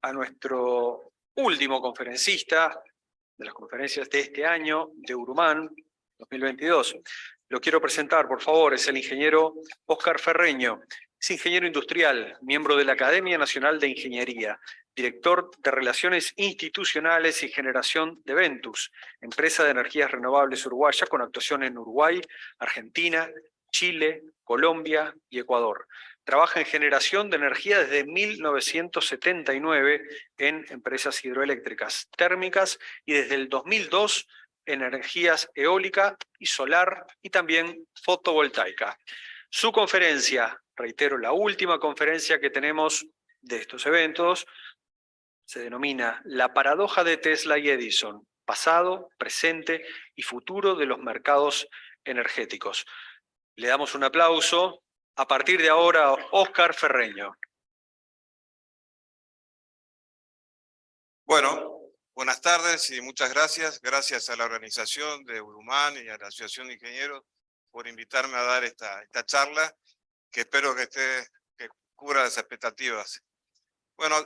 a nuestro último conferencista de las conferencias de este año, de Urumán 2022. Lo quiero presentar, por favor, es el ingeniero Óscar Ferreño. Es ingeniero industrial, miembro de la Academia Nacional de Ingeniería, director de Relaciones Institucionales y Generación de Ventus, empresa de energías renovables uruguaya con actuación en Uruguay, Argentina, Chile, Colombia y Ecuador. Trabaja en generación de energía desde 1979 en empresas hidroeléctricas térmicas y desde el 2002 en energías eólica y solar y también fotovoltaica. Su conferencia, reitero, la última conferencia que tenemos de estos eventos, se denomina La paradoja de Tesla y Edison, pasado, presente y futuro de los mercados energéticos. Le damos un aplauso. A partir de ahora, Óscar Ferreño. Bueno, buenas tardes y muchas gracias. Gracias a la organización de Urumán y a la Asociación de Ingenieros por invitarme a dar esta charla, que espero que cubra las expectativas. Bueno,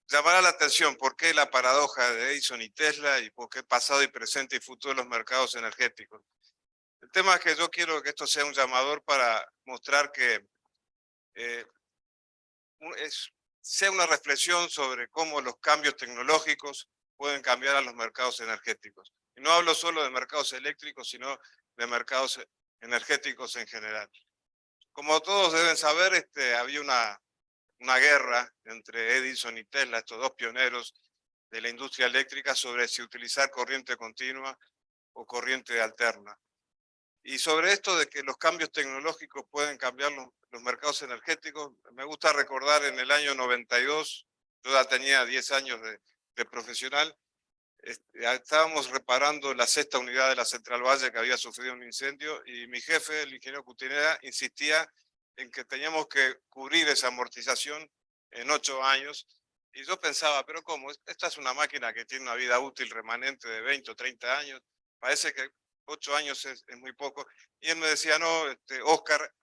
llamará la atención por qué la paradoja de Edison y Tesla y por qué pasado y presente y futuro de los mercados energéticos. El tema es que yo quiero que esto sea un llamador para mostrar que sea una reflexión sobre cómo los cambios tecnológicos pueden cambiar a los mercados energéticos. Y no hablo solo de mercados eléctricos, sino de mercados energéticos en general. Como todos deben saber, había una guerra entre Edison y Tesla, estos dos pioneros de la industria eléctrica, sobre si utilizar corriente continua o corriente alterna. Y sobre esto de que los cambios tecnológicos pueden cambiar los mercados energéticos, me gusta recordar en el año 92, yo ya tenía 10 años de profesional, estábamos reparando la 6ª unidad de la Central Valle que había sufrido un incendio y mi jefe, el ingeniero Cutinera, insistía en que teníamos que cubrir esa amortización en 8 años. Y yo pensaba, pero ¿cómo? Esta es una máquina que tiene una vida útil remanente de 20 o 30 años, parece que 8 años es muy poco. Y él me decía, no, Óscar,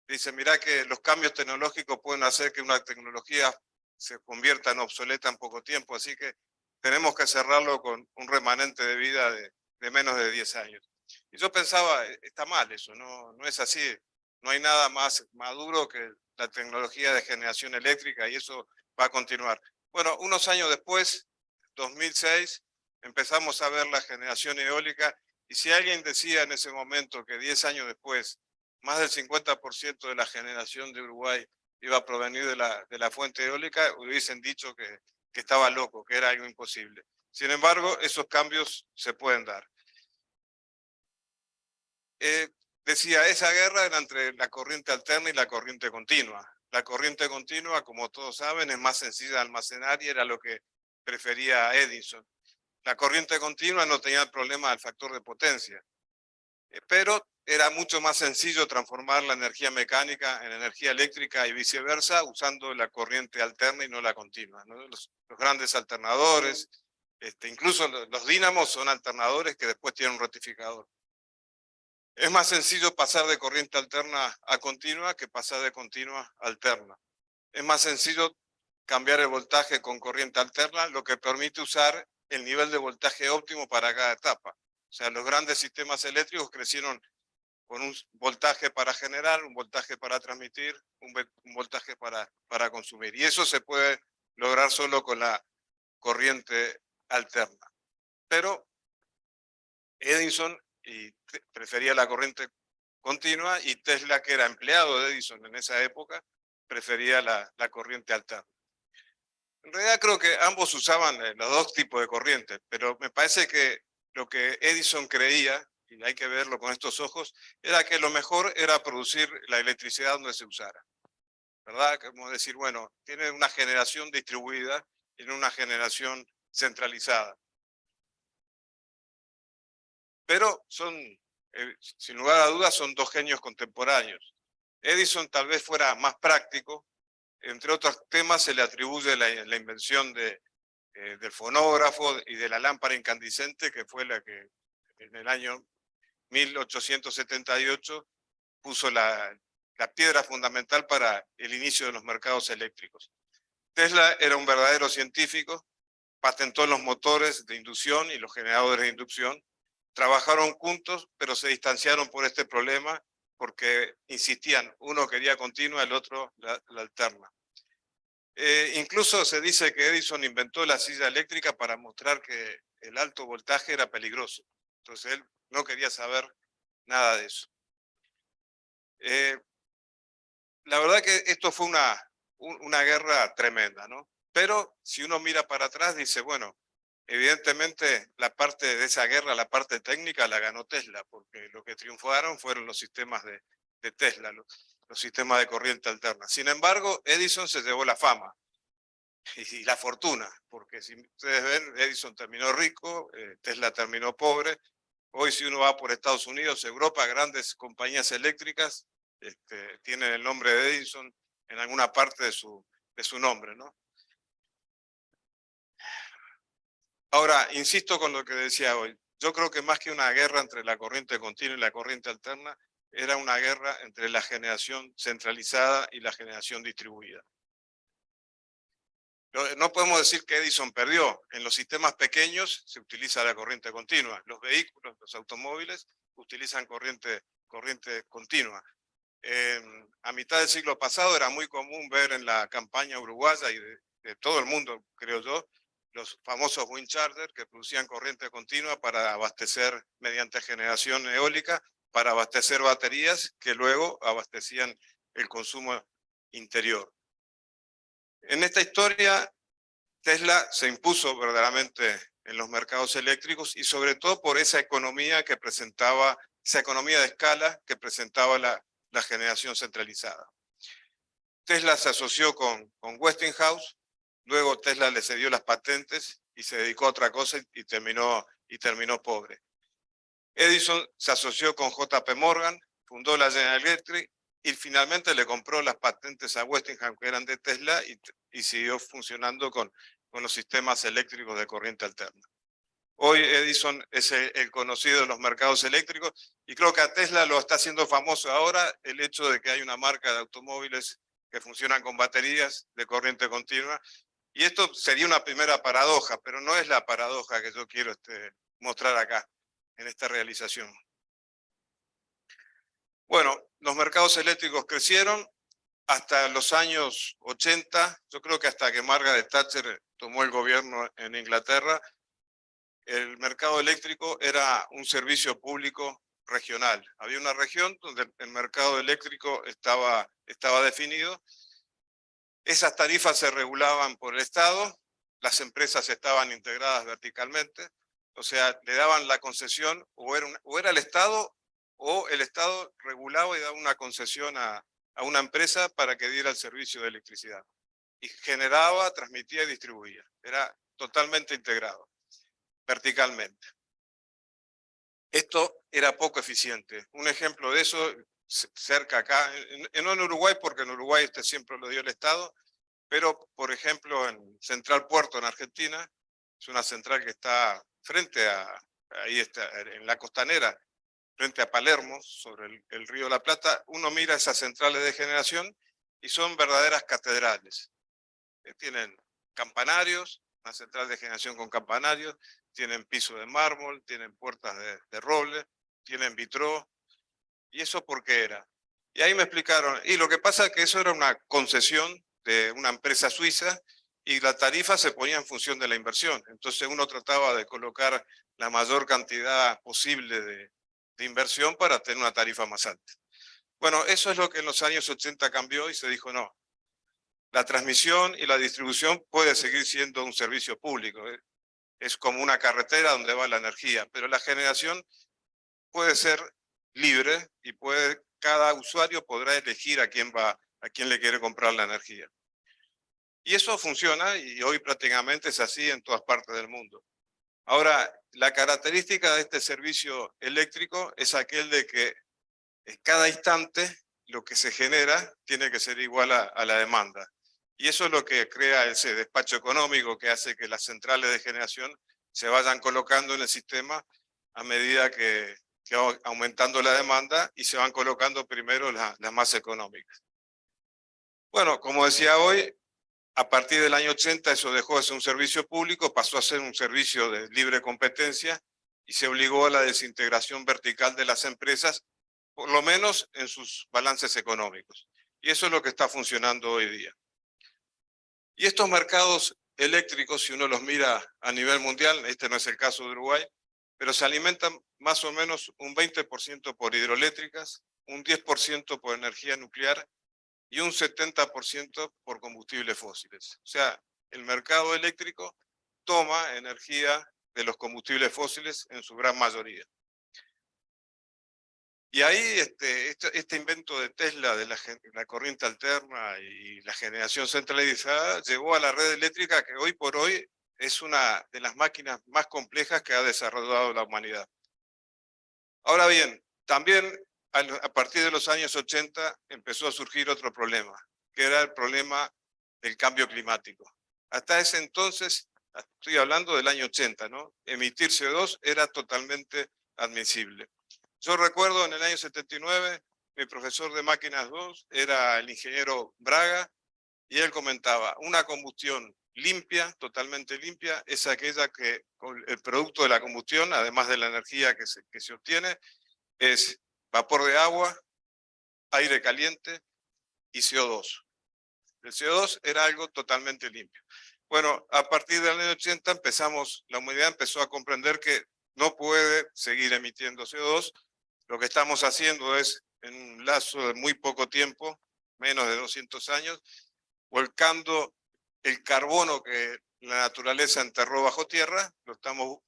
dice, mirá que los cambios tecnológicos pueden hacer que una tecnología se convierta en obsoleta en poco tiempo, así que tenemos que cerrarlo con un remanente de vida de menos de 10 años. Y yo pensaba, está mal eso, no es así. No hay nada más maduro que la tecnología de generación eléctrica y eso va a continuar. Bueno, unos años después, 2006, empezamos a ver la generación eólica y si alguien decía en ese momento que 10 años después, más del 50% de la generación de Uruguay iba a provenir de la fuente eólica, hubiesen dicho que estaba loco, que era algo imposible. Sin embargo, esos cambios se pueden dar. Decía, esa guerra era entre la corriente alterna y la corriente continua. La corriente continua, como todos saben, es más sencilla de almacenar y era lo que prefería Edison. La corriente continua no tenía el problema del factor de potencia, pero era mucho más sencillo transformar la energía mecánica en energía eléctrica y viceversa usando la corriente alterna y no la continua, ¿no? Los grandes alternadores, incluso los dínamos son alternadores que después tienen un rectificador. Es más sencillo pasar de corriente alterna a continua que pasar de continua a alterna. Es más sencillo cambiar el voltaje con corriente alterna, lo que permite usar el nivel de voltaje óptimo para cada etapa. O sea, los grandes sistemas eléctricos crecieron con un voltaje para generar, un voltaje para transmitir, un voltaje para consumir. Y eso se puede lograr solo con la corriente alterna. Pero Edison prefería la corriente continua y Tesla, que era empleado de Edison en esa época, prefería la corriente alterna. En realidad creo que ambos usaban los dos tipos de corriente, pero me parece que lo que Edison creía, y hay que verlo con estos ojos, era que lo mejor era producir la electricidad donde se usara. ¿Verdad? Como decir, bueno, tiene una generación distribuida, tiene una generación centralizada. Pero son, sin lugar a dudas, son dos genios contemporáneos. Edison tal vez fuera más práctico, entre otros temas se le atribuye la invención del fonógrafo y de la lámpara incandescente, que fue la que en el año 1878 puso la piedra fundamental para el inicio de los mercados eléctricos. Tesla era un verdadero científico, patentó los motores de inducción y los generadores de inducción, trabajaron juntos, pero se distanciaron por este problema porque insistían, uno quería continua, el otro la alterna. Incluso se dice que Edison inventó la silla eléctrica para mostrar que el alto voltaje era peligroso. Entonces él no quería saber nada de eso. La verdad que esto fue una guerra tremenda, ¿no? Pero si uno mira para atrás, dice, bueno, evidentemente la parte de esa guerra, la parte técnica, la ganó Tesla, porque lo que triunfaron fueron los sistemas de Tesla, los sistemas de corriente alterna. Sin embargo, Edison se llevó la fama y la fortuna, porque si ustedes ven, Edison terminó rico, Tesla terminó pobre. Hoy si uno va por Estados Unidos, Europa, grandes compañías eléctricas tienen el nombre de Edison en alguna parte de su nombre, ¿no? Ahora, insisto con lo que decía hoy. Yo creo que más que una guerra entre la corriente continua y la corriente alterna, era una guerra entre la generación centralizada y la generación distribuida. No podemos decir que Edison perdió. En los sistemas pequeños se utiliza la corriente continua. Los vehículos, los automóviles, utilizan corriente continua. A mitad del siglo pasado era muy común ver en la campaña uruguaya y de todo el mundo, creo yo, los famosos wind chargers que producían corriente continua para abastecer mediante generación eólica, para abastecer baterías que luego abastecían el consumo interior. En esta historia, Tesla se impuso verdaderamente en los mercados eléctricos y sobre todo por esa economía que presentaba, esa economía de escala que presentaba la generación centralizada. Tesla se asoció con Westinghouse, luego Tesla le cedió las patentes y se dedicó a otra cosa y terminó pobre. Edison se asoció con JP Morgan, fundó la General Electric y finalmente le compró las patentes a Westinghouse que eran de Tesla y siguió funcionando con los sistemas eléctricos de corriente alterna. Hoy Edison es el conocido de los mercados eléctricos y creo que a Tesla lo está haciendo famoso ahora el hecho de que hay una marca de automóviles que funcionan con baterías de corriente continua. Y esto sería una primera paradoja, pero no es la paradoja que yo quiero mostrar acá, en esta realización. Bueno, los mercados eléctricos crecieron hasta los años 80, yo creo que hasta que Margaret Thatcher tomó el gobierno en Inglaterra, el mercado eléctrico era un servicio público regional. Había una región donde el mercado eléctrico estaba definido. Esas tarifas se regulaban por el Estado, las empresas estaban integradas verticalmente, o sea, le daban la concesión, o era el Estado, o el Estado regulaba y daba una concesión a una empresa para que diera el servicio de electricidad. Y generaba, transmitía y distribuía. Era totalmente integrado, verticalmente. Esto era poco eficiente. Un ejemplo de eso, cerca acá, no en Uruguay, porque en Uruguay siempre lo dio el Estado, pero por ejemplo en Central Puerto, en Argentina, es una central que está frente ahí está, en la costanera, frente a Palermo, sobre el río de la Plata. Uno mira esas centrales de generación y son verdaderas catedrales. Tienen campanarios, una central de generación con campanarios, tienen piso de mármol, tienen puertas de roble, tienen vitró. ¿Y eso por qué era? Y ahí me explicaron, y lo que pasa es que eso era una concesión de una empresa suiza y la tarifa se ponía en función de la inversión. Entonces uno trataba de colocar la mayor cantidad posible de inversión para tener una tarifa más alta. Bueno, eso es lo que en los años 80 cambió y se dijo no. La transmisión y la distribución puede seguir siendo un servicio público. Es como una carretera donde va la energía, pero la generación puede ser libre y cada usuario podrá elegir a quién le quiere comprar la energía. Y eso funciona y hoy prácticamente es así en todas partes del mundo. Ahora, la característica de este servicio eléctrico es aquel de que en cada instante lo que se genera tiene que ser igual a la demanda. Y eso es lo que crea ese despacho económico que hace que las centrales de generación se vayan colocando en el sistema a medida que va aumentando la demanda y se van colocando primero las más económicas. Bueno, como decía hoy, A partir del año 80 eso dejó de ser un servicio público, pasó a ser un servicio de libre competencia y se obligó a la desintegración vertical de las empresas, por lo menos en sus balances económicos. Y eso es lo que está funcionando hoy día. Y estos mercados eléctricos, si uno los mira a nivel mundial, este no es el caso de Uruguay, pero se alimentan más o menos un 20% por hidroeléctricas, un 10% por energía nuclear y un 70% por combustibles fósiles. O sea, el mercado eléctrico toma energía de los combustibles fósiles en su gran mayoría. Y ahí este invento de Tesla de la corriente alterna y la generación centralizada llevó a la red eléctrica que hoy por hoy es una de las máquinas más complejas que ha desarrollado la humanidad. Ahora bien, también a partir de los años 80 empezó a surgir otro problema, que era el problema del cambio climático. Hasta ese entonces, estoy hablando del año 80, ¿no? Emitir CO2 era totalmente admisible. Yo recuerdo en el año 79, mi profesor de máquinas 2 era el ingeniero Braga, y él comentaba, una combustión limpia, totalmente limpia, es aquella que el producto de la combustión, además de la energía que se obtiene, es vapor de agua, aire caliente y CO2. El CO2 era algo totalmente limpio. Bueno, a partir del año 80 la humanidad empezó a comprender que no puede seguir emitiendo CO2. Lo que estamos haciendo es, en un lazo de muy poco tiempo, menos de 200 años, volcando el carbono que la naturaleza enterró bajo tierra, lo estamos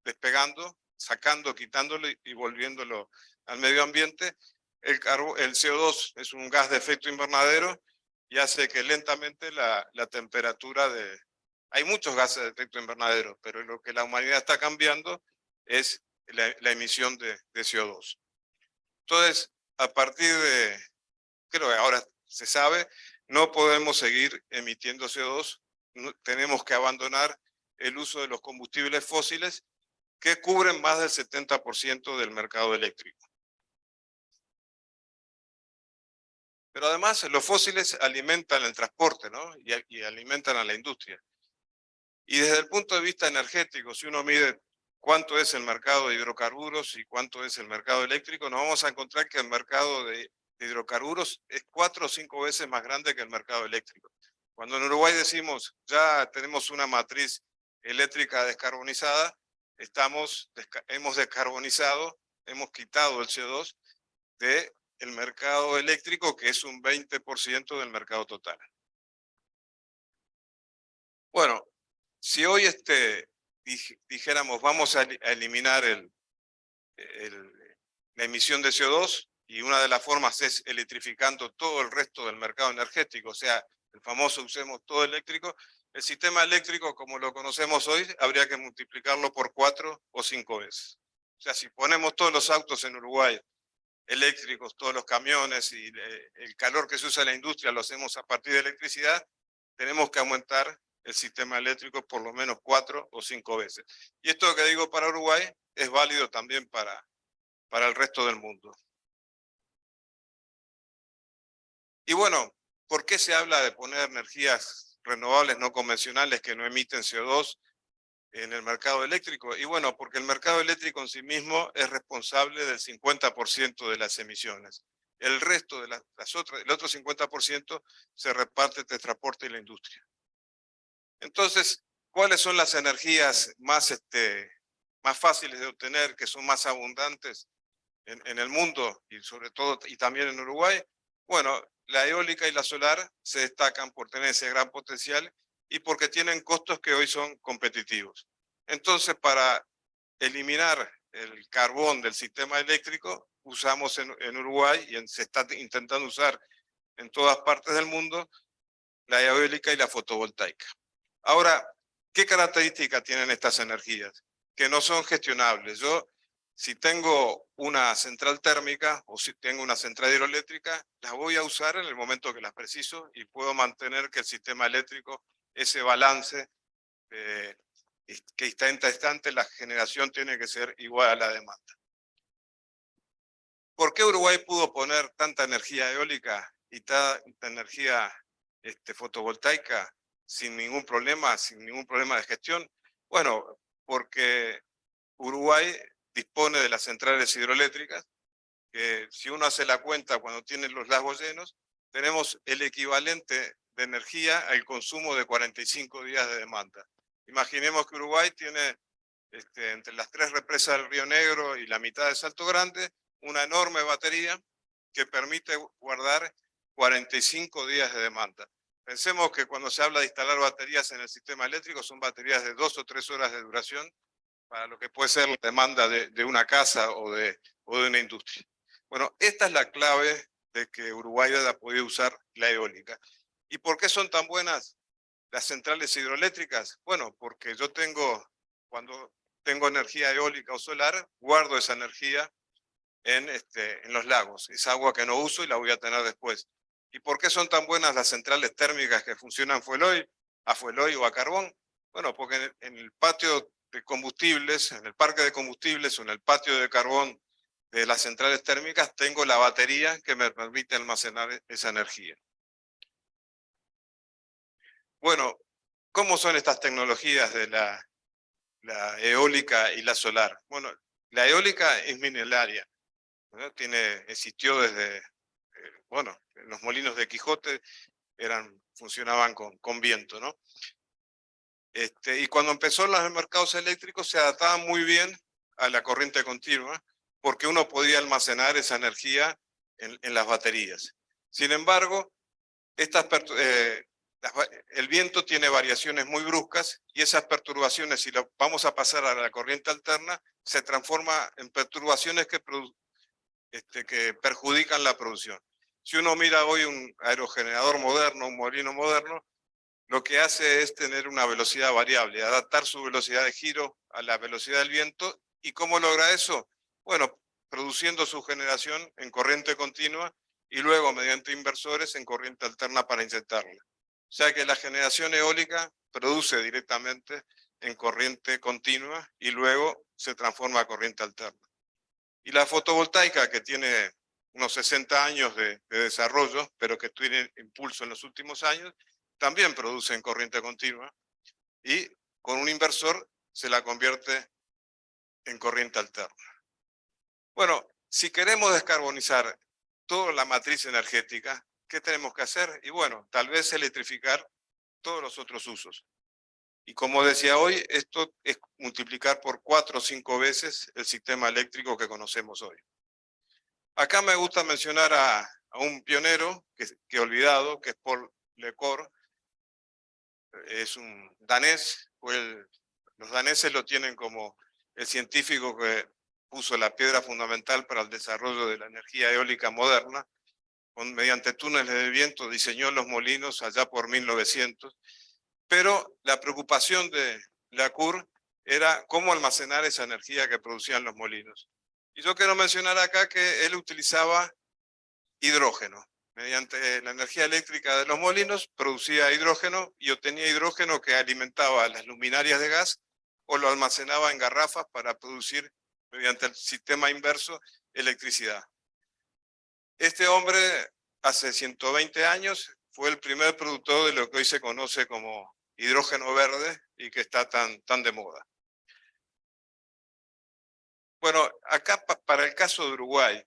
despegando, sacando, quitándolo y volviéndolo al medio ambiente. El CO2 es un gas de efecto invernadero y hace que lentamente la temperatura de... Hay muchos gases de efecto invernadero, pero lo que la humanidad está cambiando es la emisión de CO2. Entonces, a partir de, creo que ahora se sabe, no podemos seguir emitiendo CO2, tenemos que abandonar el uso de los combustibles fósiles que cubren más del 70% del mercado eléctrico. Pero además los fósiles alimentan el transporte, ¿no? y alimentan a la industria. Y desde el punto de vista energético, si uno mide cuánto es el mercado de hidrocarburos y cuánto es el mercado eléctrico, nos vamos a encontrar que el mercado de hidrocarburos es 4 o 5 veces más grande que el mercado eléctrico. Cuando en Uruguay decimos ya tenemos una matriz eléctrica descarbonizada, hemos descarbonizado, hemos quitado el CO2 del mercado eléctrico, que es un 20% del mercado total. Bueno, si hoy dijéramos vamos a eliminar la emisión de CO2, y una de las formas es electrificando todo el resto del mercado energético, o sea, el famoso usemos todo eléctrico, el sistema eléctrico como lo conocemos hoy habría que multiplicarlo por 4 o 5 veces. O sea, si ponemos todos los autos en Uruguay eléctricos, todos los camiones y el calor que se usa en la industria lo hacemos a partir de electricidad, tenemos que aumentar el sistema eléctrico por lo menos 4 o 5 veces. Y esto que digo para Uruguay es válido también para el resto del mundo. Y bueno, ¿por qué se habla de poner energías renovables no convencionales que no emiten CO2 en el mercado eléctrico? Y bueno, porque el mercado eléctrico en sí mismo es responsable del 50% de las emisiones. El resto de el otro 50% se reparte entre transporte y la industria. Entonces, ¿cuáles son las energías más fáciles de obtener, que son más abundantes en el mundo y sobre todo y también en Uruguay? Bueno, la eólica y la solar se destacan por tener ese gran potencial y porque tienen costos que hoy son competitivos. Entonces, para eliminar el carbón del sistema eléctrico, usamos en Uruguay, y se está intentando usar en todas partes del mundo, la eólica y la fotovoltaica. Ahora, ¿qué características tienen estas energías? Que no son gestionables. Yo, si tengo una central térmica o si tengo una central hidroeléctrica, las voy a usar en el momento que las preciso y puedo mantener que el sistema eléctrico, ese balance que instante a instante, la generación tiene que ser igual a la demanda. ¿Por qué Uruguay pudo poner tanta energía eólica y tanta energía fotovoltaica sin ningún problema de gestión? Bueno, porque Uruguay dispone de las centrales hidroeléctricas, que si uno hace la cuenta cuando tienen los lagos llenos, tenemos el equivalente de energía al consumo de 45 días de demanda. Imaginemos que Uruguay tiene entre las 3 represas del Río Negro y la mitad de Salto Grande, una enorme batería que permite guardar 45 días de demanda. Pensemos que cuando se habla de instalar baterías en el sistema eléctrico, son baterías de 2 o 3 horas de duración para lo que puede ser la demanda de una casa o de una industria. Bueno, esta es la clave de que Uruguay haya podido usar la eólica. ¿Y por qué son tan buenas las centrales hidroeléctricas? Bueno, porque yo cuando tengo energía eólica o solar, guardo esa energía en los lagos. Es agua que no uso y la voy a tener después. ¿Y por qué son tan buenas las centrales térmicas que funcionan a fueloil o a carbón? Bueno, porque en el patio de combustibles, en el parque de combustibles o en el patio de carbón de las centrales térmicas, tengo la batería que me permite almacenar esa energía. Bueno, ¿cómo son estas tecnologías de la eólica y la solar? Bueno, la eólica es milenaria, ¿no? Existió desde, bueno, los molinos de Quijote funcionaban con viento, ¿no? Y cuando empezó los mercados eléctricos se adaptaban muy bien a la corriente continua, porque uno podía almacenar esa energía en las baterías. Sin embargo, el viento tiene variaciones muy bruscas y esas perturbaciones, si lo vamos a pasar a la corriente alterna, se transforma en perturbaciones que perjudican la producción. Si uno mira hoy un aerogenerador moderno, un molino moderno, lo que hace es tener una velocidad variable, adaptar su velocidad de giro a la velocidad del viento. ¿Y cómo logra eso? Bueno, produciendo su generación en corriente continua y luego mediante inversores en corriente alterna para inyectarla. O sea que la generación eólica produce directamente en corriente continua y luego se transforma a corriente alterna. Y la fotovoltaica, que tiene unos 60 años de desarrollo, pero que tiene impulso en los últimos años, también produce en corriente continua y con un inversor se la convierte en corriente alterna. Bueno, si queremos descarbonizar toda la matriz energética, ¿qué tenemos que hacer? Y bueno, tal vez electrificar todos los otros usos. Y como decía hoy, esto es multiplicar por 4 o 5 veces el sistema eléctrico que conocemos hoy. Acá me gusta mencionar a un pionero que he olvidado, que es Paul Lecor. Es un danés, los daneses lo tienen como el científico que puso la piedra fundamental para el desarrollo de la energía eólica moderna. Mediante túneles de viento diseñó los molinos allá por 1900, pero la preocupación de Lacour era cómo almacenar esa energía que producían los molinos. Y yo quiero mencionar acá que él utilizaba hidrógeno. Mediante la energía eléctrica de los molinos producía hidrógeno y obtenía hidrógeno que alimentaba las luminarias de gas o lo almacenaba en garrafas para producir mediante el sistema inverso electricidad. Este hombre hace 120 años fue el primer productor de lo que hoy se conoce como hidrógeno verde y que está tan de moda. Bueno, acá para el caso de Uruguay,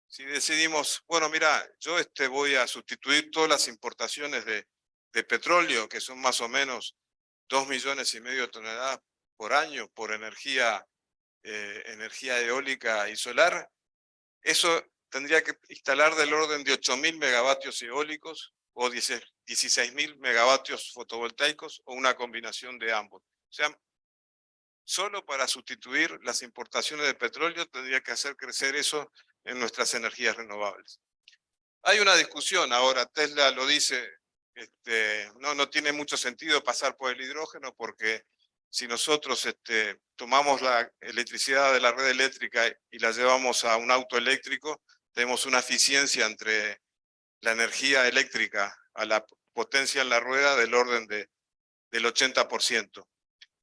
si decidimos, bueno, mira, yo voy a sustituir todas las importaciones de petróleo, que son más o menos 2,5 millones de toneladas por año, por energía eólica y solar, eso tendría que instalar del orden de 8.000 megavatios eólicos o 16.000 megavatios fotovoltaicos o una combinación de ambos. O sea, solo para sustituir las importaciones de petróleo tendría que hacer crecer eso en nuestras energías renovables. Hay una discusión ahora, Tesla lo dice, no tiene mucho sentido pasar por el hidrógeno porque si nosotros tomamos la electricidad de la red eléctrica y la llevamos a un auto eléctrico, tenemos una eficiencia entre la energía eléctrica a la potencia en la rueda del orden del 80%.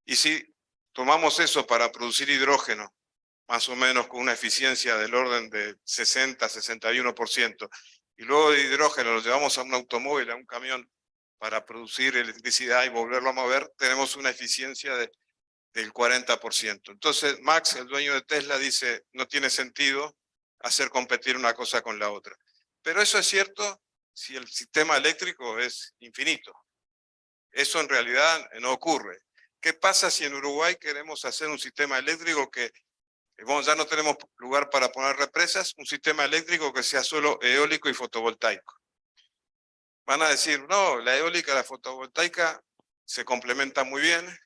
Y si tomamos eso para producir hidrógeno, más o menos con una eficiencia del orden de 60-61%, y luego de hidrógeno lo llevamos a un automóvil, a un camión, para producir electricidad y volverlo a mover, tenemos una eficiencia del 40%. Entonces, Max, el dueño de Tesla, dice, no tiene sentido hacer competir una cosa con la otra. Pero eso es cierto si el sistema eléctrico es infinito. Eso en realidad no ocurre. ¿Qué pasa si en Uruguay queremos hacer un sistema eléctrico que, bueno, ya no tenemos lugar para poner represas, un sistema eléctrico que sea solo eólico y fotovoltaico? Van a decir, no, la eólica y la fotovoltaica se complementan muy bien,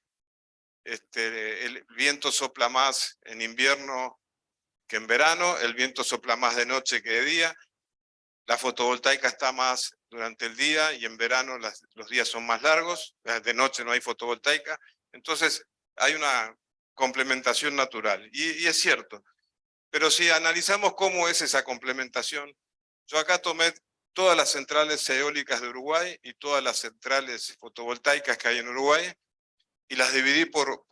el viento sopla más en invierno que en verano, el viento sopla más de noche que de día, la fotovoltaica está más durante el día y en verano los días son más largos, de noche no hay fotovoltaica, entonces hay una complementación natural, y es cierto. Pero si analizamos cómo es esa complementación, yo acá tomé todas las centrales eólicas de Uruguay y todas las centrales fotovoltaicas que hay en Uruguay, y las dividí por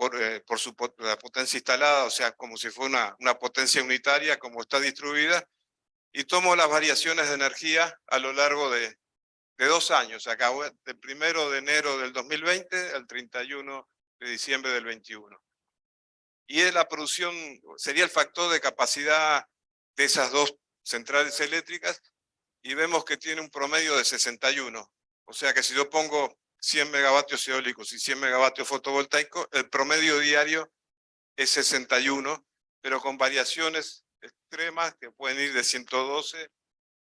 la potencia instalada, o sea, como si fuera una potencia unitaria, como está distribuida, y tomo las variaciones de energía a lo largo de 2 años, acá del 1 de enero del 2020 al 31 de diciembre del 21. Y es la producción, sería el factor de capacidad de esas dos centrales eléctricas, y vemos que tiene un promedio de 61. O sea que si yo pongo 100 megavatios eólicos y 100 megavatios fotovoltaicos, el promedio diario es 61, pero con variaciones extremas que pueden ir de 112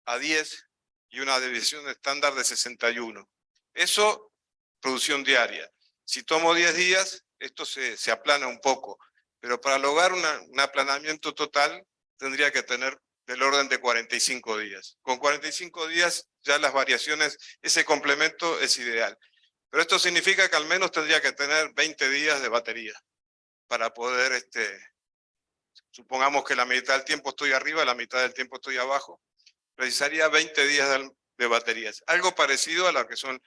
a 10 y una desviación estándar de 61. Eso, producción diaria. Si tomo 10 días, esto se aplana un poco, pero para lograr un aplanamiento total tendría que tener del orden de 45 días. Con 45 días ya las variaciones, ese complemento es ideal. Pero esto significa que al menos tendría que tener 20 días de batería para poder, supongamos que la mitad del tiempo estoy arriba, la mitad del tiempo estoy abajo, precisaría 20 días de baterías. Algo parecido a lo que son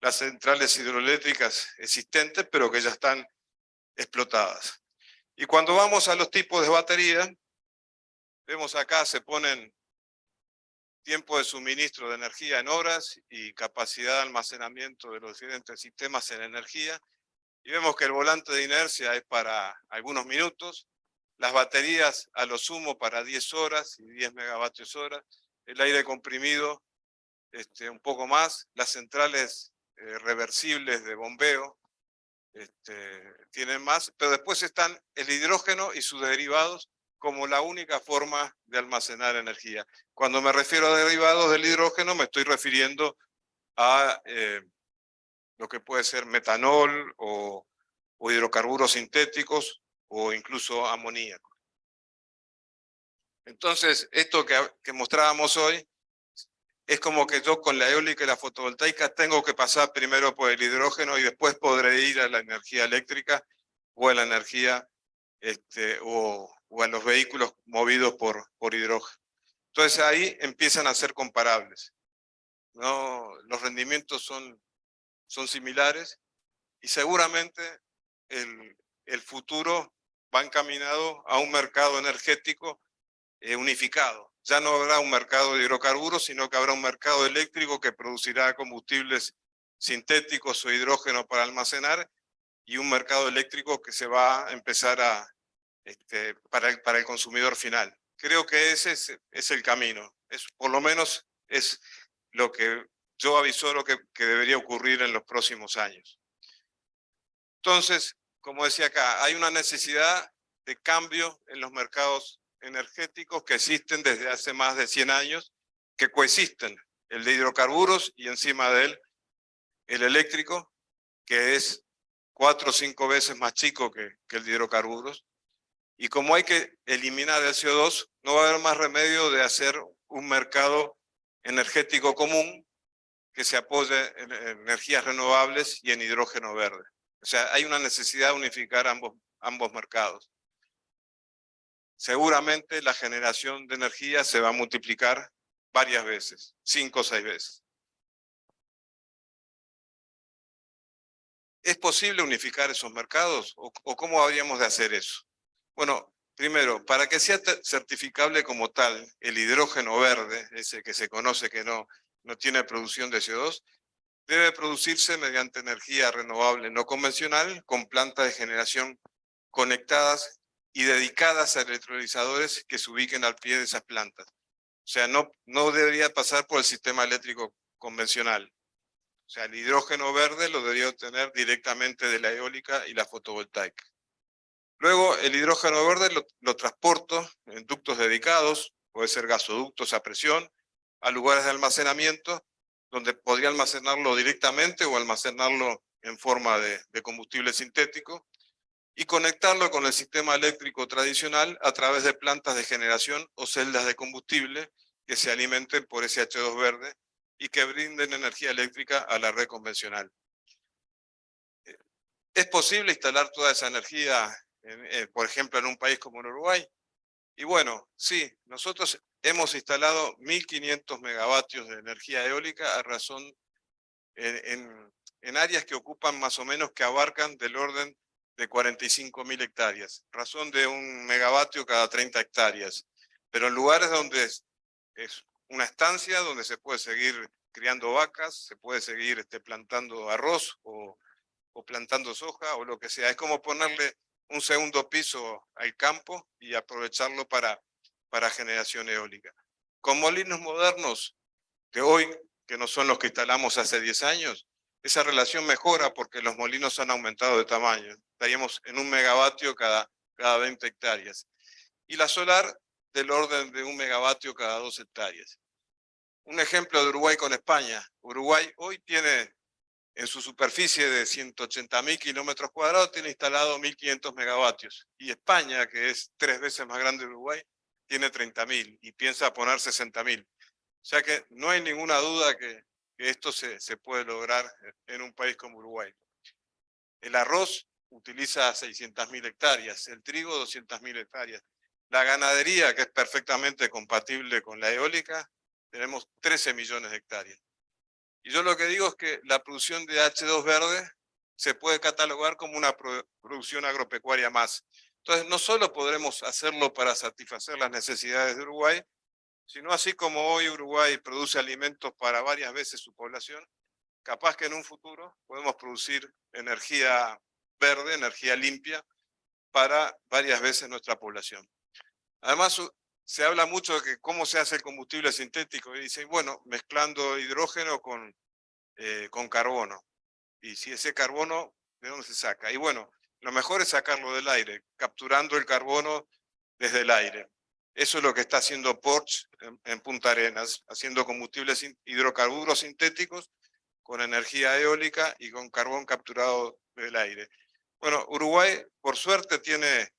las centrales hidroeléctricas existentes, pero que ya están explotadas. Y cuando vamos a los tipos de batería, vemos acá se ponen tiempo de suministro de energía en horas y capacidad de almacenamiento de los diferentes sistemas en energía. Y vemos que el volante de inercia es para algunos minutos, las baterías a lo sumo para 10 horas y 10 megavatios hora, el aire comprimido un poco más, las centrales reversibles de bombeo tienen más, pero después están el hidrógeno y sus derivados como la única forma de almacenar energía. Cuando me refiero a derivados del hidrógeno, me estoy refiriendo a lo que puede ser metanol o hidrocarburos sintéticos o incluso amoníaco. Entonces, esto que mostrábamos hoy es como que yo con la eólica y la fotovoltaica tengo que pasar primero por el hidrógeno y después podré ir a la energía eléctrica o a la energía o a los vehículos movidos por hidrógeno. Entonces ahí empiezan a ser comparables, ¿no? Los rendimientos son similares y seguramente el futuro va encaminado a un mercado energético unificado. Ya no habrá un mercado de hidrocarburos, sino que habrá un mercado eléctrico que producirá combustibles sintéticos o hidrógeno para almacenar, y un mercado eléctrico que se va a empezar para el consumidor final. Creo que ese es el camino. Por lo menos es lo que yo avisoro que debería ocurrir en los próximos años. Entonces, como decía acá, hay una necesidad de cambio en los mercados energéticos que existen desde hace más de 100 años, que coexisten, el de hidrocarburos y encima de él el eléctrico, que es 4 o 5 veces más chico que el de hidrocarburos. Y como hay que eliminar el CO2, no va a haber más remedio de hacer un mercado energético común que se apoye en energías renovables y en hidrógeno verde. O sea, hay una necesidad de unificar ambos mercados. Seguramente la generación de energía se va a multiplicar varias veces, 5 o 6 veces. ¿Es posible unificar esos mercados o cómo habríamos de hacer eso? Bueno, primero, para que sea certificable como tal el hidrógeno verde, ese que se conoce que no tiene producción de CO2, debe producirse mediante energía renovable no convencional con plantas de generación conectadas y dedicadas a electrolizadores que se ubiquen al pie de esas plantas. O sea, no debería pasar por el sistema eléctrico convencional. O sea, el hidrógeno verde lo debería obtener directamente de la eólica y la fotovoltaica. Luego, el hidrógeno verde lo transporto en ductos dedicados, puede ser gasoductos a presión, a lugares de almacenamiento, donde podría almacenarlo directamente o almacenarlo en forma de combustible sintético, y conectarlo con el sistema eléctrico tradicional a través de plantas de generación o celdas de combustible que se alimenten por ese H2 verde y que brinden energía eléctrica a la red convencional. ¿Es posible instalar toda esa energía, por ejemplo, en un país como en Uruguay? Y bueno, sí, nosotros hemos instalado 1.500 megavatios de energía eólica a razón en áreas que ocupan más o menos, que abarcan del orden de 45.000 hectáreas, razón de 1 megavatio cada 30 hectáreas, pero en lugares donde es una estancia donde se puede seguir criando vacas, se puede seguir plantando arroz o plantando soja o lo que sea. Es como ponerle un segundo piso al campo y aprovecharlo para generación eólica. Con molinos modernos de hoy, que no son los que instalamos hace 10 años, esa relación mejora porque los molinos han aumentado de tamaño. Estaríamos en 1 megavatio cada 20 hectáreas. Y la solar del orden de 1 megavatio cada 2 hectáreas. Un ejemplo de Uruguay con España. Uruguay hoy tiene en su superficie de 180.000 kilómetros cuadrados, tiene instalado 1.500 megavatios. Y España, que es 3 veces más grande que Uruguay, tiene 30.000 y piensa poner 60.000. O sea que no hay ninguna duda que esto se puede lograr en un país como Uruguay. El arroz utiliza 600.000 hectáreas, el trigo 200.000 hectáreas. La ganadería, que es perfectamente compatible con la eólica, tenemos 13 millones de hectáreas. Y yo lo que digo es que la producción de H2 verde se puede catalogar como una producción agropecuaria más. Entonces, no solo podremos hacerlo para satisfacer las necesidades de Uruguay, sino así como hoy Uruguay produce alimentos para varias veces su población, capaz que en un futuro podemos producir energía verde, energía limpia, para varias veces nuestra población. Además, se habla mucho de que cómo se hace el combustible sintético, y dicen, bueno, mezclando hidrógeno con carbono. Y si ese carbono, ¿de dónde se saca? Y bueno, lo mejor es sacarlo del aire, capturando el carbono desde el aire. Eso es lo que está haciendo Porsche en Punta Arenas, haciendo combustibles hidrocarburos sintéticos con energía eólica y con carbón capturado del aire. Bueno, Uruguay, por suerte, tiene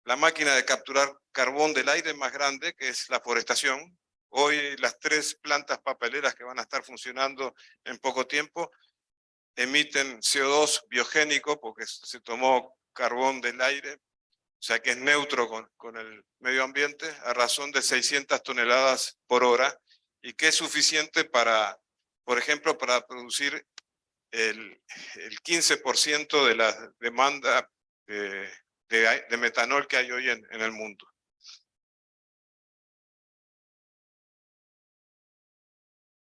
la máquina de capturar carbón del aire más grande, que es la forestación. Hoy las 3 plantas papeleras que van a estar funcionando en poco tiempo emiten CO2 biogénico porque se tomó carbón del aire, o sea que es neutro con el medio ambiente, a razón de 600 toneladas por hora, y que es suficiente para, por ejemplo, para producir el 15% de la demanda de metanol que hay hoy en el mundo.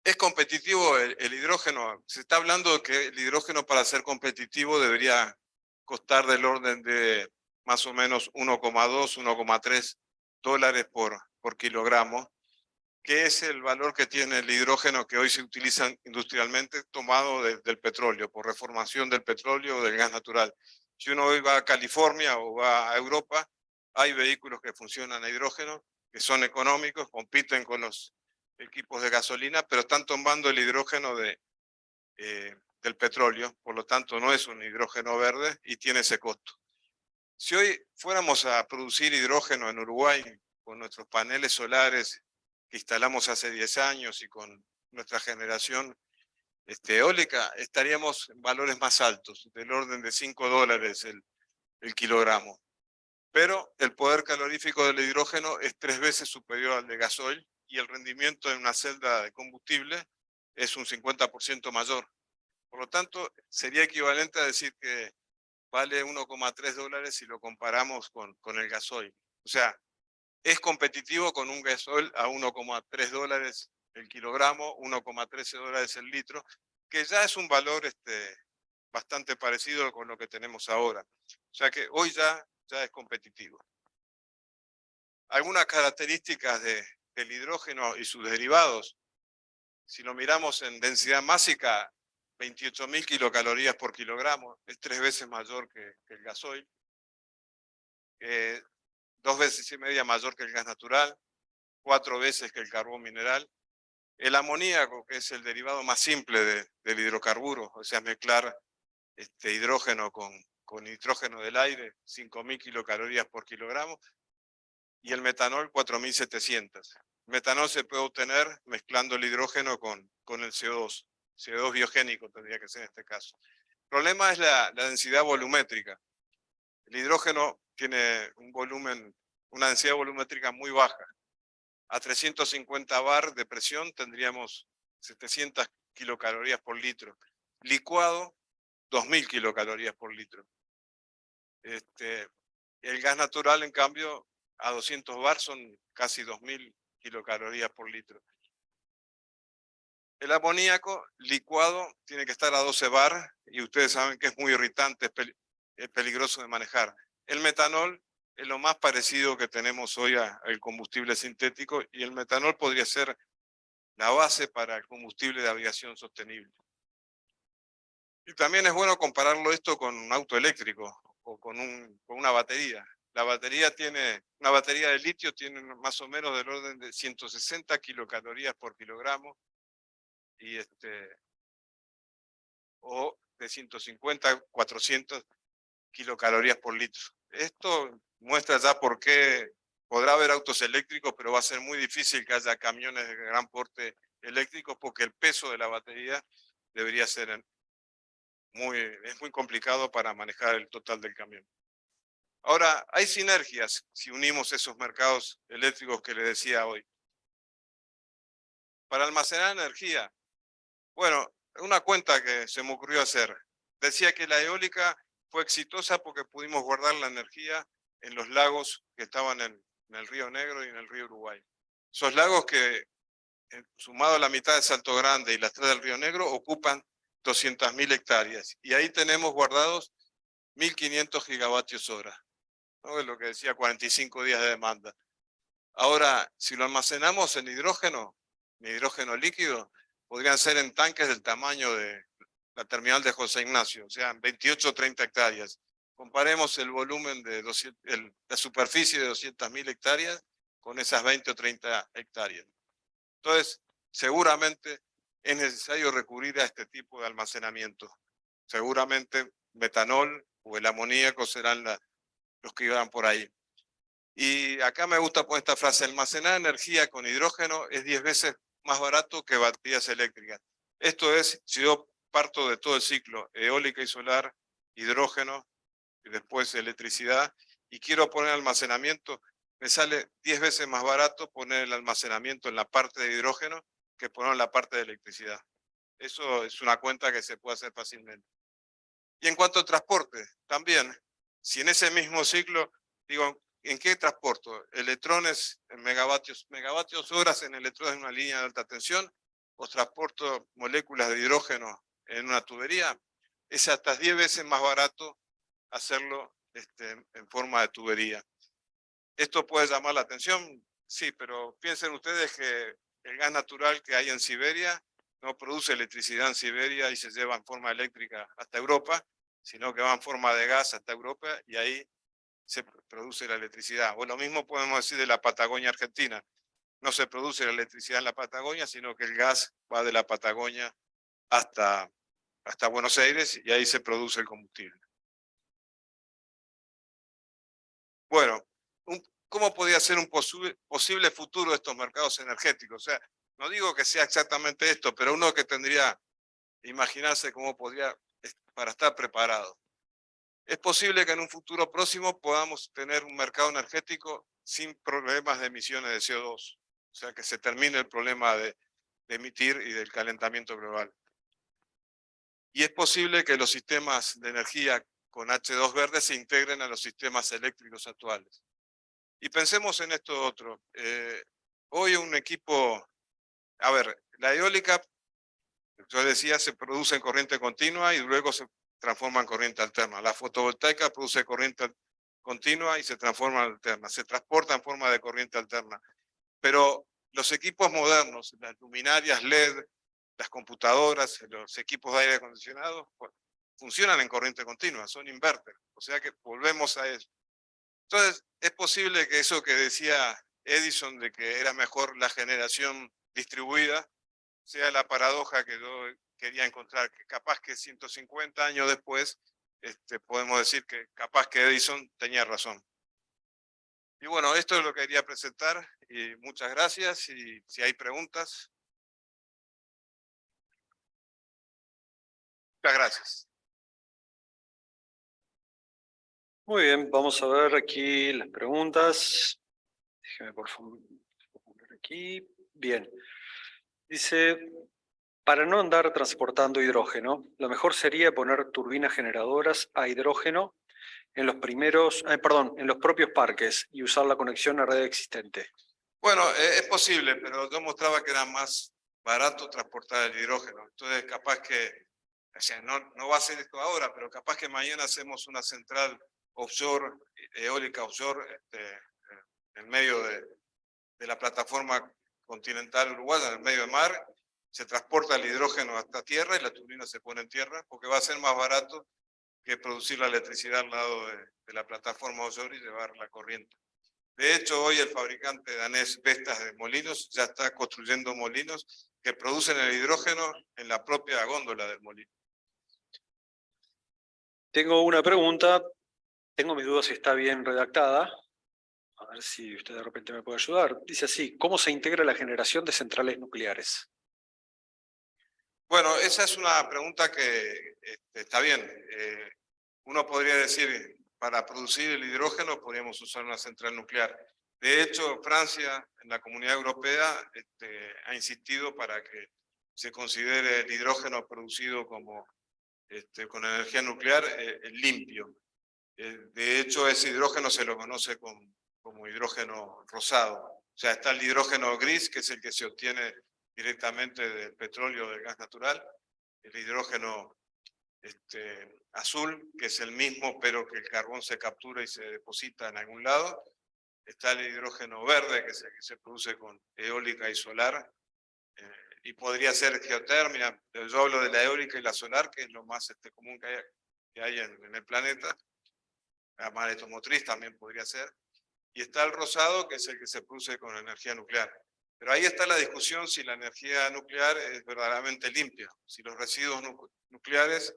¿Es competitivo el hidrógeno? Se está hablando de que el hidrógeno, para ser competitivo, debería costar del orden de más o menos 1,2, 1,3 dólares por kilogramo, que es el valor que tiene el hidrógeno que hoy se utiliza industrialmente, tomado del petróleo, por reformación del petróleo o del gas natural. Si uno hoy va a California o va a Europa, hay vehículos que funcionan a hidrógeno, que son económicos, compiten con los equipos de gasolina, pero están tomando el hidrógeno del petróleo, por lo tanto no es un hidrógeno verde y tiene ese costo. Si hoy fuéramos a producir hidrógeno en Uruguay con nuestros paneles solares que instalamos hace 10 años y con nuestra generación eólica, estaríamos en valores más altos, del orden de 5 dólares el kilogramo. Pero el poder calorífico del hidrógeno es 3 veces superior al de gasoil y el rendimiento en una celda de combustible es un 50% mayor. Por lo tanto, sería equivalente a decir que vale 1,3 dólares si lo comparamos con el gasoil. O sea, es competitivo con un gasoil a 1,3 dólares el kilogramo, 1,13 dólares el litro, que ya es un valor bastante parecido con lo que tenemos ahora. O sea que hoy ya es competitivo. Algunas características del hidrógeno y sus derivados. Si lo miramos en densidad másica, 28.000 kilocalorías por kilogramo, es 3 veces mayor que el gasoil, 2 veces y media mayor que el gas natural, 4 veces que el carbón mineral. El amoníaco, que es el derivado más simple del hidrocarburo, o sea, mezclar hidrógeno con nitrógeno del aire, 5.000 kilocalorías por kilogramo, y el metanol, 4.700. Metanol se puede obtener mezclando el hidrógeno con el CO2. CO2 biogénico tendría que ser en este caso. El problema es la densidad volumétrica. El hidrógeno tiene una densidad volumétrica muy baja. A 350 bar de presión tendríamos 700 kilocalorías por litro. Licuado, 2.000 kilocalorías por litro. El gas natural, en cambio, a 200 bar son casi 2.000 kilocalorías por litro. El amoníaco licuado tiene que estar a 12 bar y ustedes saben que es muy irritante, es peligroso de manejar. El metanol es lo más parecido que tenemos hoy al combustible sintético y el metanol podría ser la base para el combustible de aviación sostenible. Y también es bueno compararlo esto con un auto eléctrico o con una batería. Una batería de litio tiene más o menos del orden de 160 kilocalorías por kilogramo y o de 150 a 400 kilocalorías por litro. Esto muestra ya por qué podrá haber autos eléctricos, pero va a ser muy difícil que haya camiones de gran porte eléctricos porque el peso de la batería debería ser es muy complicado para manejar el total del camión. Ahora, hay sinergias si unimos esos mercados eléctricos que les decía hoy. Para almacenar energía, bueno, una cuenta que se me ocurrió hacer. Decía que la eólica fue exitosa porque pudimos guardar la energía en los lagos que estaban en el Río Negro y en el Río Uruguay. Esos lagos que, sumado a la mitad de Salto Grande y las 3 del Río Negro, ocupan 200.000 hectáreas. Y ahí tenemos guardados 1.500 gigavatios hora. ¿No? Es lo que decía, 45 días de demanda. Ahora, si lo almacenamos en hidrógeno líquido, podrían ser en tanques del tamaño de la terminal de José Ignacio, o sea, 28 o 30 hectáreas. Comparemos el volumen de la superficie de 200.000 hectáreas con esas 20 o 30 hectáreas. Entonces, seguramente es necesario recurrir a este tipo de almacenamiento. Seguramente metanol o el amoníaco serán los que iban por ahí. Y acá me gusta poner esta frase: almacenar energía con hidrógeno es 10 veces más barato que baterías eléctricas. Esto es, si yo parto de todo el ciclo, eólica y solar, hidrógeno, y después electricidad, y quiero poner almacenamiento, me sale 10 veces más barato poner el almacenamiento en la parte de hidrógeno que poner en la parte de electricidad. Eso es una cuenta que se puede hacer fácilmente. Y en cuanto al transporte, también, si en ese mismo ciclo, digo, ¿en qué transporto? Electrones en megavatios horas en electrones en una línea de alta tensión, o transporto moléculas de hidrógeno en una tubería. Es hasta 10 veces más barato hacerlo en forma de tubería. ¿Esto puede llamar la atención? Sí, pero piensen ustedes que el gas natural que hay en Siberia no produce electricidad en Siberia y se lleva en forma eléctrica hasta Europa, sino que va en forma de gas hasta Europa y ahí se produce la electricidad. O lo mismo podemos decir de la Patagonia Argentina. No se produce la electricidad en la Patagonia, sino que el gas va de la Patagonia hasta Buenos Aires y ahí se produce el combustible. Bueno, ¿cómo podría ser un posible futuro de estos mercados energéticos? O sea, no digo que sea exactamente esto, pero uno que tendría que imaginarse cómo podría, para estar preparado. Es posible que en un futuro próximo podamos tener un mercado energético sin problemas de emisiones de CO2. O sea, que se termine el problema de emitir y del calentamiento global. Y es posible que los sistemas de energía con H2 verde se integren a los sistemas eléctricos actuales. Y pensemos en esto otro. Hoy un equipo, la eólica Yo decía, se produce en corriente continua y luego se transforma en corriente alterna. La fotovoltaica produce corriente continua y se transforma en alterna. Se transporta en forma de corriente alterna. Pero los equipos modernos, las luminarias LED, las computadoras, los equipos de aire acondicionado, funcionan en corriente continua, son inverter. O sea que volvemos a eso. Entonces, es posible que eso que decía Edison de que era mejor la generación distribuida, sea la paradoja que yo quería encontrar, que capaz que 150 años después podemos decir que capaz que Edison tenía razón. Y bueno, esto es lo que quería presentar y muchas gracias y si hay preguntas. Muchas gracias. Muy bien, vamos a ver aquí las preguntas. Déjeme por favor poner aquí. Bien. Dice, para no andar transportando hidrógeno, lo mejor sería poner turbinas generadoras a hidrógeno en los en los propios parques y usar la conexión a red existente. Bueno, es posible, pero yo mostraba que era más barato transportar el hidrógeno. Entonces, capaz que, o sea, no va a ser esto ahora, pero capaz que mañana hacemos una central offshore, eólica offshore, en medio de la plataforma continental uruguaya, en el medio del mar, se transporta el hidrógeno hasta tierra y la turbina se pone en tierra, porque va a ser más barato que producir la electricidad al lado de la plataforma offshore y llevar la corriente. De hecho, hoy el fabricante danés Vestas de Molinos ya está construyendo molinos que producen el hidrógeno en la propia góndola del molino. Tengo una pregunta, tengo mis dudas si está bien redactada. A ver si usted de repente me puede ayudar. Dice así, ¿cómo se integra la generación de centrales nucleares? Bueno, esa es una pregunta que está bien. Uno podría decir, para producir el hidrógeno podríamos usar una central nuclear. De hecho, Francia, en la Comunidad Europea, ha insistido para que se considere el hidrógeno producido como, con energía nuclear limpio. De hecho, ese hidrógeno se lo conoce como hidrógeno rosado. O sea, está el hidrógeno gris, que es el que se obtiene directamente del petróleo o del gas natural, el hidrógeno azul, que es el mismo, pero que el carbón se captura y se deposita en algún lado. Está el hidrógeno verde, que es el que se produce con eólica y solar, y podría ser geotérmica. Yo hablo de la eólica y la solar, que es lo más común que hay en el planeta. La mareomotriz también podría ser. Y está el rosado, que es el que se produce con energía nuclear. Pero ahí está la discusión si la energía nuclear es verdaderamente limpia, si los residuos nucleares,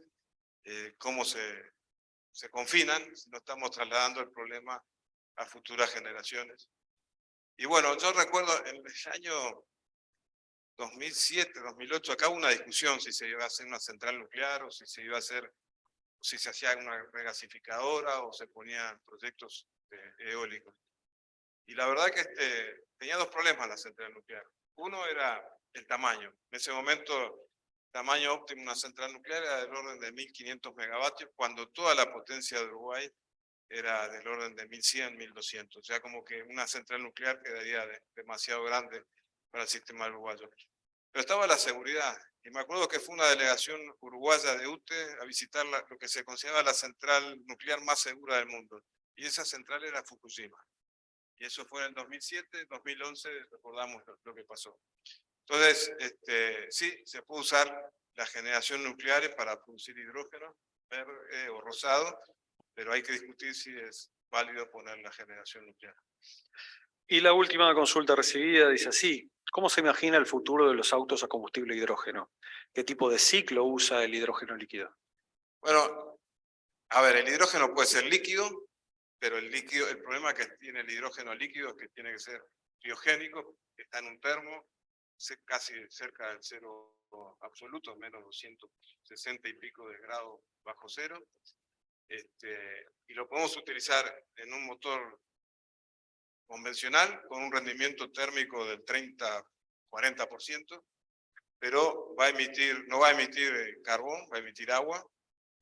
cómo se confinan, si no estamos trasladando el problema a futuras generaciones. Y bueno, yo recuerdo en el año 2007, 2008, acá hubo una discusión si se iba a hacer una central nuclear o si se iba a hacer, si se hacía una regasificadora o se ponían proyectos eólicos. Y la verdad que tenía dos problemas la central nuclear. Uno era el tamaño. En ese momento, el tamaño óptimo de una central nuclear era del orden de 1.500 megavatios, cuando toda la potencia de Uruguay era del orden de 1.100, 1.200. O sea, como que una central nuclear quedaría demasiado grande para el sistema uruguayo. Pero estaba la seguridad. Y me acuerdo que fue una delegación uruguaya de UTE a visitar lo que se consideraba la central nuclear más segura del mundo. Y esa central era Fukushima. Y eso fue en el 2007, 2011, recordamos lo que pasó. Entonces, sí, se puede usar la generación nuclear para producir hidrógeno verde o rosado, pero hay que discutir si es válido poner la generación nuclear. Y la última consulta recibida dice así, ¿cómo se imagina el futuro de los autos a combustible hidrógeno? ¿Qué tipo de ciclo usa el hidrógeno líquido? Bueno, a ver, el hidrógeno puede ser líquido, pero el problema que tiene el hidrógeno líquido es que tiene que ser criogénico, está en un termo, casi cerca del cero absoluto, menos 260 y pico de grados bajo cero, y lo podemos utilizar en un motor convencional con un rendimiento térmico del 30-40%, pero no va a emitir carbón, va a emitir agua,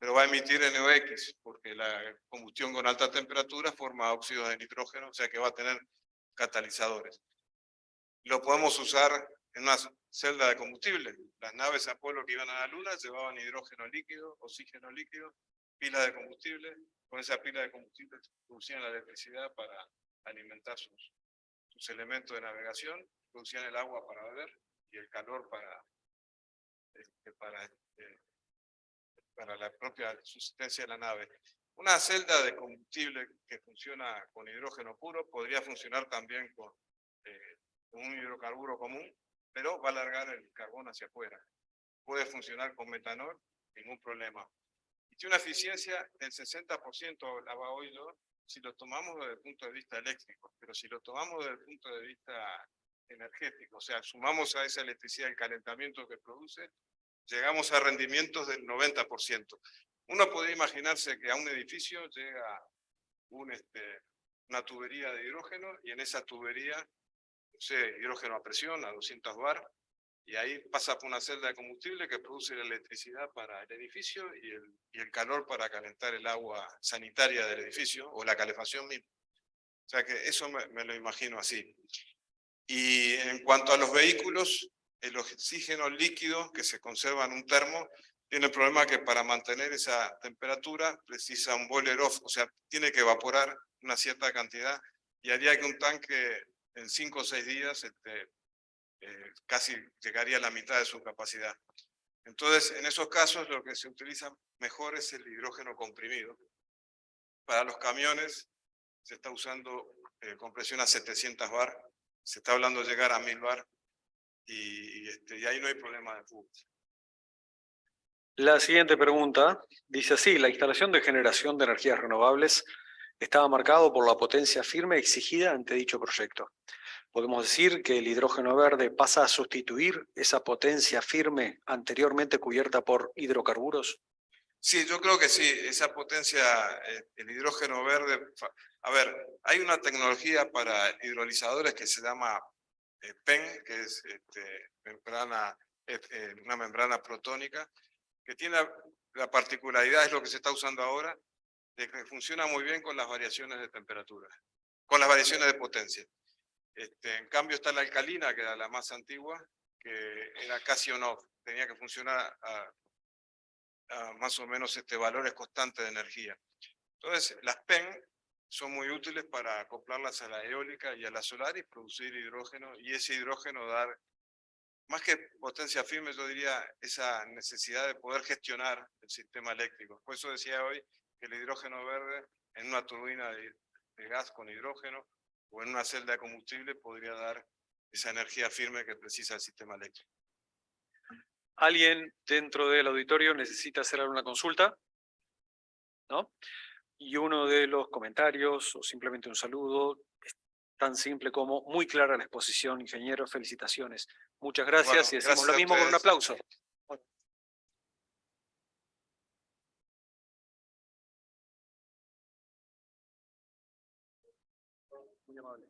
pero va a emitir NOx, porque la combustión con alta temperatura forma óxidos de nitrógeno, o sea que va a tener catalizadores. Lo podemos usar en una celda de combustible. Las naves Apolo que iban a la Luna llevaban hidrógeno líquido, oxígeno líquido, pila de combustible. Con esa pila de combustible producían la electricidad para alimentar sus elementos de navegación, producían el agua para beber y el calor para la propia subsistencia de la nave. Una celda de combustible que funciona con hidrógeno puro podría funcionar también con un hidrocarburo común, pero va a alargar el carbón hacia afuera. Puede funcionar con metanol, ningún problema. Y tiene una eficiencia del 60%, hablaba hoy yo, si lo tomamos desde el punto de vista eléctrico, pero si lo tomamos desde el punto de vista energético, o sea, sumamos a esa electricidad el calentamiento que produce, llegamos a rendimientos del 90%. Uno puede imaginarse que a un edificio llega una tubería de hidrógeno y en esa tubería, no sé, hidrógeno a presión, a 200 bar, y ahí pasa por una celda de combustible que produce la electricidad para el edificio y el calor para calentar el agua sanitaria del edificio o la calefacción misma. O sea que eso me lo imagino así. Y en cuanto a los vehículos, el oxígeno líquido que se conserva en un termo tiene el problema que para mantener esa temperatura precisa un boiler off, o sea, tiene que evaporar una cierta cantidad y haría que un tanque en 5 o 6 días casi llegaría a la mitad de su capacidad. Entonces, en esos casos lo que se utiliza mejor es el hidrógeno comprimido. Para los camiones se está usando compresión a 700 bar, se está hablando de llegar a 1000 bar y ahí no hay problema de fuga. La siguiente pregunta dice así: la instalación de generación de energías renovables estaba marcado por la potencia firme exigida ante dicho proyecto. ¿Podemos decir que el hidrógeno verde pasa a sustituir esa potencia firme anteriormente cubierta por hidrocarburos? Sí, yo creo que sí, esa potencia, el hidrógeno verde. A ver, hay una tecnología para hidrolizadores que se llama PEN, que es una membrana protónica, que tiene la particularidad, es lo que se está usando ahora, de que funciona muy bien con las variaciones de temperatura, con las variaciones de potencia. En cambio está la alcalina, que era la más antigua, que era casi on-off, tenía que funcionar a más o menos valores constantes de energía. Entonces, las PEN son muy útiles para acoplarlas a la eólica y a la solar y producir hidrógeno, y ese hidrógeno dar, más que potencia firme, yo diría esa necesidad de poder gestionar el sistema eléctrico. Por eso decía hoy que el hidrógeno verde en una turbina de gas con hidrógeno o en una celda de combustible podría dar esa energía firme que precisa el sistema eléctrico. ¿Alguien dentro del auditorio necesita hacer alguna consulta? ¿No? Y uno de los comentarios o simplemente un saludo es tan simple como: muy clara la exposición, ingeniero, felicitaciones. Muchas gracias, Bueno, y decimos gracias lo a mismo con un ustedes. aplauso. Muy amable.